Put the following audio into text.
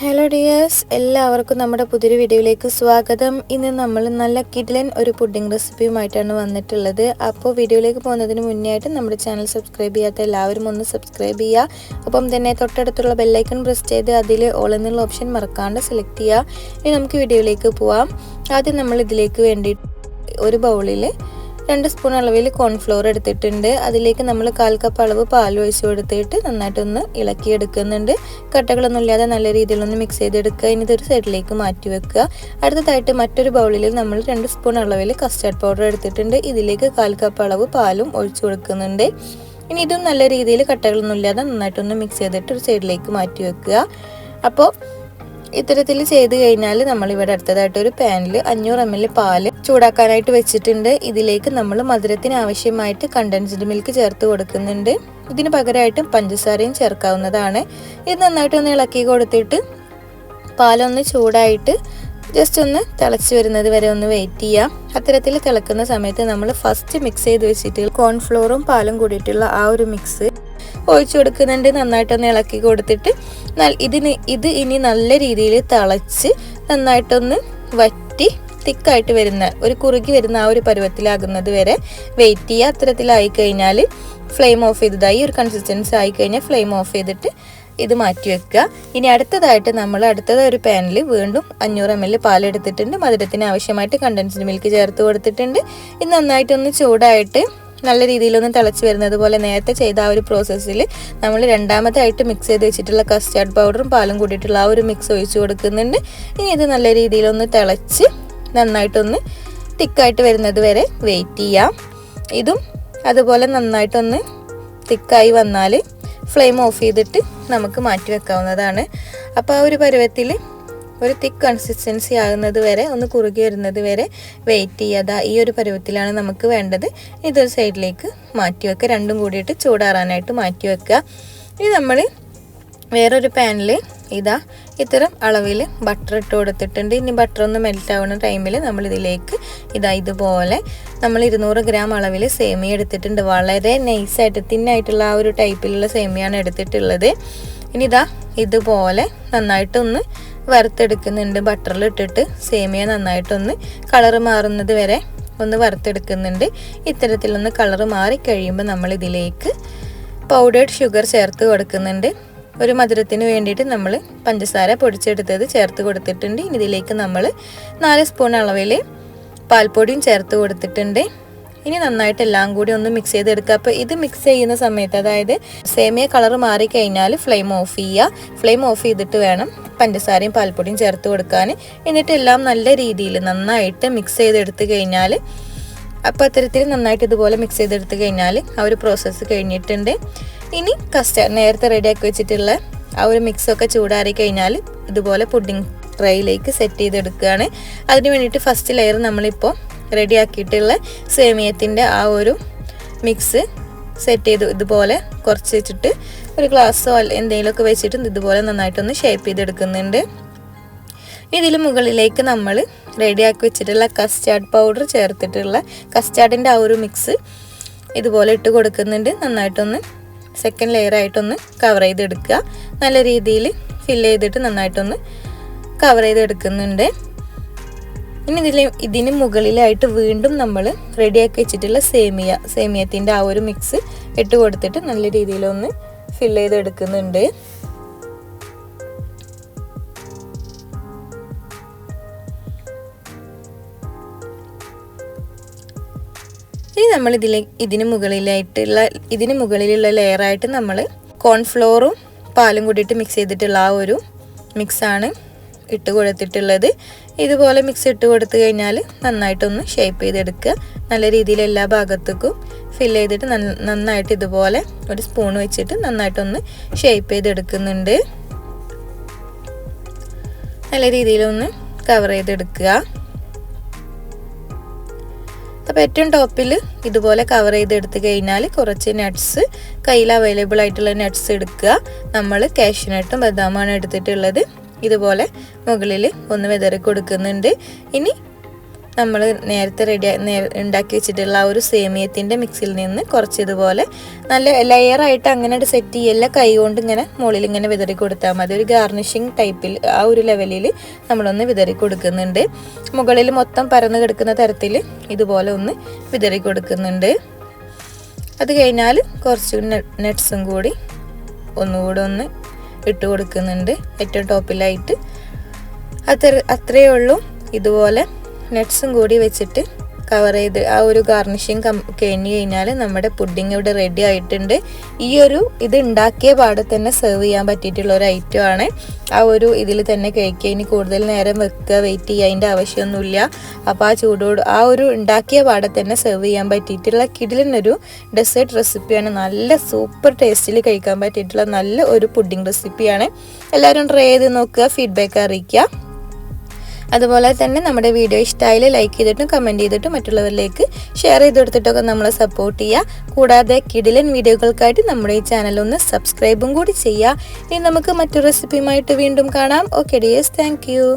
Hello dears, എല്ലാവർക്കും നമ്മുടെ പുതിയൊരു വീഡിയോയിലേക്ക് സ്വാഗതം. ഇന്ന് നമ്മൾ നല്ല കിഡിലൻ ഒരു പുഡിംഗ് റെസിപ്പിയുമായിട്ടാണ് വന്നിട്ടുള്ളത്. അപ്പോൾ വീഡിയോയിലേക്ക് പോകുന്നതിന് മുന്നേ ആയിട്ട് നമ്മുടെ ചാനൽ സബ്സ്ക്രൈബ് ചെയ്യാത്ത എല്ലാവരും ഒന്ന് സബ്സ്ക്രൈബ് ചെയ്യുക. അപ്പം തന്നെ തൊട്ടടുത്തുള്ള ബെല്ലൈക്കൺ പ്രസ് ചെയ്ത് അതിൽ ഓൾ എന്നുള്ള ഓപ്ഷൻ മറക്കാണ്ട് സെലക്ട് ചെയ്യുക. ഇനി നമുക്ക് വീഡിയോയിലേക്ക് പോവാം. ആദ്യം നമ്മൾ ഇതിലേക്ക് വേണ്ടി ഒരു ബൗളിൽ 2 സ്പൂൺ അളവിൽ കോൺഫ്ലോർ എടുത്തിട്ടുണ്ട്. അതിലേക്ക് നമ്മൾ 1/4 കപ്പ് അളവ് പാൽ ഒഴിച്ചു കൊടുത്തിട്ട് നന്നായിട്ടൊന്ന് ഇളക്കിയെടുക്കുന്നുണ്ട്. കട്ടകളൊന്നും ഇല്ലാതെ നല്ല രീതിയിലൊന്ന് മിക്സ് ചെയ്തെടുക്കുക. ഇനി ഇതൊരു സൈഡിലേക്ക് മാറ്റി വെക്കുക. അടുത്തതായിട്ട് മറ്റൊരു ബൗളിൽ നമ്മൾ 2 സ്പൂൺ അളവിൽ കസ്റ്റാർഡ് പൗഡർ എടുത്തിട്ടുണ്ട്. ഇതിലേക്ക് 1/4 കപ്പ് അളവ് പാലും ഒഴിച്ചു കൊടുക്കുന്നുണ്ട്. ഇനി ഇതും നല്ല രീതിയിൽ കട്ടകളൊന്നും ഇല്ലാതെ നന്നായിട്ടൊന്ന് മിക്സ് ചെയ്തിട്ട് ഒരു സൈഡിലേക്ക് മാറ്റി വെക്കുക. അപ്പോൾ ഇത്തരത്തിൽ ചെയ്ത് കഴിഞ്ഞാൽ നമ്മളിവിടെ അടുത്തതായിട്ട് ഒരു പാനിൽ 500 ml പാല് ചൂടാക്കാനായിട്ട് വെച്ചിട്ടുണ്ട്. ഇതിലേക്ക് നമ്മൾ മധുരത്തിന് ആവശ്യമായിട്ട് കണ്ടൻസ്ഡ് മിൽക്ക് ചേർത്ത് കൊടുക്കുന്നുണ്ട്. ഇതിന് പകരമായിട്ട് പഞ്ചസാരയും ചേർക്കാവുന്നതാണ്. ഇത് നന്നായിട്ടൊന്ന് ഇളക്കി കൊടുത്തിട്ട് പാലൊന്ന് ചൂടായിട്ട് ജസ്റ്റ് ഒന്ന് തിളച്ച് വരുന്നത് വരെ ഒന്ന് വെയിറ്റ് ചെയ്യാം. അത്തരത്തിൽ തിളക്കുന്ന സമയത്ത് നമ്മൾ ഫസ്റ്റ് മിക്സ് ചെയ്ത് വെച്ചിട്ട് കോൺഫ്ലോറും പാലും കൂടിയിട്ടുള്ള ആ ഒരു മിക്സ് ഒഴിച്ചു കൊടുക്കുന്നുണ്ട്. നന്നായിട്ടൊന്ന് ഇളക്കി കൊടുത്തിട്ട് ഇത് ഇനി നല്ല രീതിയിൽ തിളച്ച് നന്നായിട്ടൊന്ന് വറ്റി തിക്കായിട്ട് വരുന്ന ഒരു കുറുകി വരുന്ന ആ ഒരു പരുവത്തിലാകുന്നത് വരെ വെയിറ്റ് ചെയ്യുക. അത്തരത്തിലായി കഴിഞ്ഞാൽ ഫ്ലെയിം ഓഫ് ചെയ്തതായി ഒരു കൺസിസ്റ്റൻസി ആയി കഴിഞ്ഞാൽ ഫ്ലെയിം ഓഫ് ചെയ്തിട്ട് ഇത് മാറ്റി വെക്കുക. ഇനി അടുത്തതായിട്ട് നമ്മൾ ഒരു പാനിൽ വീണ്ടും 500 ml പാലെടുത്തിട്ടുണ്ട്. മധുരത്തിന് ആവശ്യമായിട്ട് കണ്ടൻസ്ഡ് മിൽക്ക് ചേർത്ത് കൊടുത്തിട്ടുണ്ട്. ഇത് നന്നായിട്ടൊന്ന് ചൂടായിട്ട് നല്ല രീതിയിലൊന്ന് തിളച്ച് വരുന്നത് പോലെ നേരത്തെ ചെയ്ത ആ ഒരു പ്രോസസ്സിൽ നമ്മൾ രണ്ടാമതായിട്ട് മിക്സ് ചെയ്ത് വെച്ചിട്ടുള്ള കസ്റ്റാർഡ് പൗഡറും പാലും കൂടിയിട്ടുള്ള ആ ഒരു മിക്സ് ഒഴിച്ചു കൊടുക്കുന്നുണ്ട്. ഇനി ഇത് നല്ല രീതിയിലൊന്ന് തിളച്ച് നന്നായിട്ടൊന്ന് തിക്കായിട്ട് വരുന്നത് വരെ വെയിറ്റ് ചെയ്യാം. ഇതും അതുപോലെ നന്നായിട്ടൊന്ന് തിക്കായി വന്നാൽ ഫ്ലെയിം ഓഫ് ചെയ്തിട്ട് നമുക്ക് മാറ്റി വെക്കാവുന്നതാണ്. അപ്പോൾ ആ ഒരു പരുവത്തിൽ ഒരു തിക്ക് കൺസിസ്റ്റൻസി ആകുന്നത് വരെ ഒന്ന് കുറുകി വരുന്നത് വരെ വെയിറ്റ് ചെയ്യാതെ ഈ ഒരു പരുവത്തിലാണ് നമുക്ക് വേണ്ടത്. ഇതൊരു സൈഡിലേക്ക് മാറ്റി വെക്കുക. രണ്ടും കൂടിയിട്ട് ചൂടാറാനായിട്ട് മാറ്റി വെക്കുക. ഇനി നമ്മൾ വേറൊരു പാനിൽ ഇത്തരം അളവിൽ ബട്ടർ ഇട്ട് കൊടുത്തിട്ടുണ്ട്. ഇനി ബട്ടർ ഒന്ന് മെൽറ്റ് ആവുന്ന ടൈമിൽ നമ്മളിതിലേക്ക് ഇതുപോലെ നമ്മൾ 200 ഗ്രാം അളവിൽ സേമിയ എടുത്തിട്ടുണ്ട്. വളരെ നൈസായിട്ട് തിന്നായിട്ടുള്ള ആ ഒരു ടൈപ്പിലുള്ള സേമിയാണ് എടുത്തിട്ടുള്ളത്. ഇനി ഇതുപോലെ നന്നായിട്ടൊന്ന് വറുത്തെടുക്കുന്നുണ്ട്. ബട്ടറിൽ ഇട്ടിട്ട് സേമിയ നന്നായിട്ടൊന്ന് കളറ് മാറുന്നത് വരെ ഒന്ന് വറുത്തെടുക്കുന്നുണ്ട്. ഇത്തരത്തിലൊന്ന് കളറ് മാറി കഴിയുമ്പോൾ നമ്മൾ ഇതിലേക്ക് പൗഡേർഡ് ഷുഗർ ചേർത്ത് കൊടുക്കുന്നുണ്ട്. ഒരു മധുരത്തിന് വേണ്ടിയിട്ട് നമ്മൾ പഞ്ചസാര പൊടിച്ചെടുത്തത് ചേർത്ത് കൊടുത്തിട്ടുണ്ട്. ഇനി ഇതിലേക്ക് നമ്മൾ 4 സ്പൂൺ അളവിൽ പാൽപ്പൊടിയും ചേർത്ത് കൊടുത്തിട്ടുണ്ട്. ഇനി നന്നായിട്ട് എല്ലാം കൂടി ഒന്ന് മിക്സ് ചെയ്തെടുക്കുക. അപ്പോൾ ഇത് മിക്സ് ചെയ്യുന്ന സമയത്ത് അതായത് സേമിയ കളറ് മാറിക്കഴിഞ്ഞാൽ ഫ്ലെയിം ഓഫ് ചെയ്യുക. ഫ്ലെയിം ഓഫ് ചെയ്തിട്ട് വേണം പഞ്ചസാരയും പാൽപ്പൊടിയും ചേർത്ത് കൊടുക്കാൻ. എന്നിട്ട് എല്ലാം നല്ല രീതിയിൽ നന്നായിട്ട് മിക്സ് ചെയ്തെടുത്ത് കഴിഞ്ഞാൽ അപ്പോൾ അത്തരത്തിൽ നന്നായിട്ട് ഇതുപോലെ മിക്സ് ചെയ്തെടുത്ത് കഴിഞ്ഞാൽ ആ ഒരു പ്രോസസ്സ് കഴിഞ്ഞിട്ടുണ്ട്. ഇനി നേരത്തെ റെഡിയാക്കി വെച്ചിട്ടുള്ള ആ ഒരു മിക്സൊക്കെ ചൂടാറി കഴിഞ്ഞാൽ ഇതുപോലെ പുഡിംഗ് ട്രേയിലേക്ക് സെറ്റ് ചെയ്തെടുക്കുകയാണ്. അതിന് വേണ്ടിയിട്ട് ഫസ്റ്റ് ലെയർ നമ്മളിപ്പോൾ റെഡിയാക്കിയിട്ടുള്ള സേമിയത്തിൻ്റെ ആ ഒരു മിക്സ് സെറ്റ് ചെയ്ത് ഇതുപോലെ കുറച്ച് വെച്ചിട്ട് ഒരു ഗ്ലാസ്സോ എന്തെങ്കിലുമൊക്കെ വെച്ചിട്ട് ഇതുപോലെ നന്നായിട്ടൊന്ന് ഷേപ്പ് ചെയ്തെടുക്കുന്നുണ്ട്. ഇതിൽ മുകളിലേക്ക് നമ്മൾ റെഡിയാക്കി വെച്ചിട്ടുള്ള കസ്റ്റാർഡ് പൗഡർ ചേർത്തിട്ടുള്ള കസ്റ്റാർഡിൻ്റെ ആ ഒരു മിക്സ് ഇതുപോലെ ഇട്ട് കൊടുക്കുന്നുണ്ട്. നന്നായിട്ടൊന്ന് സെക്കൻഡ് ലെയറായിട്ടൊന്ന് കവർ ചെയ്തെടുക്കുക. നല്ല രീതിയിൽ ഫില്ല് ചെയ്തിട്ട് നന്നായിട്ടൊന്ന് കവർ ചെയ്തെടുക്കുന്നുണ്ട്. ഇനി ഇതിന് മുകളിലായിട്ട് വീണ്ടും നമ്മൾ റെഡിയാക്കി വെച്ചിട്ടുള്ള സേമിയത്തിൻ്റെ ആ ഒരു മിക്സ് ഇട്ട് കൊടുത്തിട്ട് നല്ല രീതിയിലൊന്ന് ഫില്ല് ചെയ്തെടുക്കുന്നുണ്ട്. ഇനി നമ്മൾ ഇതിന് മുകളിലുള്ള ലെയറായിട്ട് നമ്മൾ കോൺഫ്ലോറും പാലും കൂടിയിട്ട് മിക്സ് ചെയ്തിട്ടുള്ള ആ ഒരു മിക്സാണ് ഇട്ട് കൊടുത്തിട്ടുള്ളത്. ഇതുപോലെ മിക്സ് ഇട്ട് കൊടുത്തു കഴിഞ്ഞാൽ നന്നായിട്ടൊന്ന് ഷേപ്പ് ചെയ്തെടുക്കുക. നല്ല രീതിയിൽ എല്ലാ ഭാഗത്തേക്കും ഫില്ല് ചെയ്തിട്ട് നന്നായിട്ട് ഇതുപോലെ ഒരു സ്പൂൺ വെച്ചിട്ട് നന്നായിട്ടൊന്ന് ഷേപ്പ് ചെയ്തെടുക്കുന്നുണ്ട്. നല്ല രീതിയിലൊന്ന് കവർ ചെയ്തെടുക്കുക. അപ്പോൾ ഏറ്റവും ടോപ്പിൽ ഇതുപോലെ കവർ ചെയ്തെടുത്ത് കഴിഞ്ഞാൽ കുറച്ച് നട്ട്സ് കയ്യിൽ അവൈലബിൾ ആയിട്ടുള്ള നട്ട്സ് എടുക്കുക. നമ്മൾ കാഷ്യൂനട്ടും ബദാമാണ് എടുത്തിട്ടുള്ളത്. ഇതുപോലെ മുകളിൽ ഒന്ന് വിതറി കൊടുക്കുന്നുണ്ട്. ഇനി നമ്മൾ നേരത്തെ ഉണ്ടാക്കി വെച്ചിട്ടുള്ള ആ ഒരു സേമിയത്തിൻ്റെ മിക്സിൽ നിന്ന് കുറച്ച് ഇതുപോലെ നല്ല ലെയറായിട്ട് അങ്ങനെ സെറ്റ് ചെയ്യല്ല, കൈ കൊണ്ട് ഇങ്ങനെ മുകളിൽ ഇങ്ങനെ വിതറി കൊടുത്താൽ മതി. ഒരു ഗാർണിഷിങ് ടൈപ്പിൽ ആ ഒരു ലെവലിൽ നമ്മളൊന്ന് വിതറി കൊടുക്കുന്നുണ്ട്. മുകളിൽ മൊത്തം പരന്ന് കിടക്കുന്ന തരത്തിൽ ഇതുപോലെ ഒന്ന് വിതറി കൊടുക്കുന്നുണ്ട്. അത് കഴിഞ്ഞാൽ കുറച്ച് നട്ട്സും കൂടി ഒന്നുകൂടെ ഒന്ന് ഇട്ട് കൊടുക്കുന്നുണ്ട് ഏറ്റവും ടോപ്പിലായിട്ട്. അത്രയേ ഉള്ളൂ. ഇതുപോലെ നട്ട്സും കൂടി വെച്ചിട്ട് കവർ ചെയ്ത് ആ ഒരു ഗാർണിഷിങ് കഴിഞ്ഞ് കഴിഞ്ഞാൽ നമ്മുടെ പുഡിങ് ഇവിടെ റെഡി ആയിട്ടുണ്ട്. ഈ ഒരു ഇത് ഉണ്ടാക്കിയ പാടെ തന്നെ സെർവ് ചെയ്യാൻ പറ്റിയിട്ടുള്ള ഒരു ഐറ്റം ആണ്. ആ ഒരു ഇതിൽ തന്നെ കഴിക്കുക. ഇനി കൂടുതൽ നേരം വെക്കുക, വെയിറ്റ് ചെയ്യുക അതിൻ്റെ ആവശ്യമൊന്നുമില്ല. അപ്പോൾ ആ ചൂടോട് ആ ഒരു ഉണ്ടാക്കിയ പാടെ തന്നെ സെർവ് ചെയ്യാൻ പറ്റിയിട്ടുള്ള കിടിലനൊരു ഡെസേർട്ട് റെസിപ്പിയാണ്. നല്ല സൂപ്പർ ടേസ്റ്റിൽ കഴിക്കാൻ പറ്റിയിട്ടുള്ള നല്ല ഒരു പുഡിങ് റെസിപ്പിയാണ്. എല്ലാവരും ട്രൈ ചെയ്ത് നോക്കുക, ഫീഡ്ബാക്ക് അറിയിക്കുക. അതുപോലെ തന്നെ നമ്മുടെ വീഡിയോ ഇഷ്ടമായാൽ ലൈക്ക് ചെയ്തിട്ടും കമൻറ്റ് ചെയ്തിട്ടും മറ്റുള്ളവരിലേക്ക് ഷെയർ ചെയ്ത് കൊടുത്തിട്ടൊക്കെ നമ്മളെ സപ്പോർട്ട് ചെയ്യുക. കൂടാതെ കിടിലൻ വീഡിയോകൾക്കായിട്ട് നമ്മുടെ ഈ ചാനൽ ഒന്ന് സബ്സ്ക്രൈബും കൂടി ചെയ്യുക. ഇനി നമുക്ക് മറ്റൊരു റെസിപ്പിയുമായിട്ട് വീണ്ടും കാണാം. Okay dears, thank U.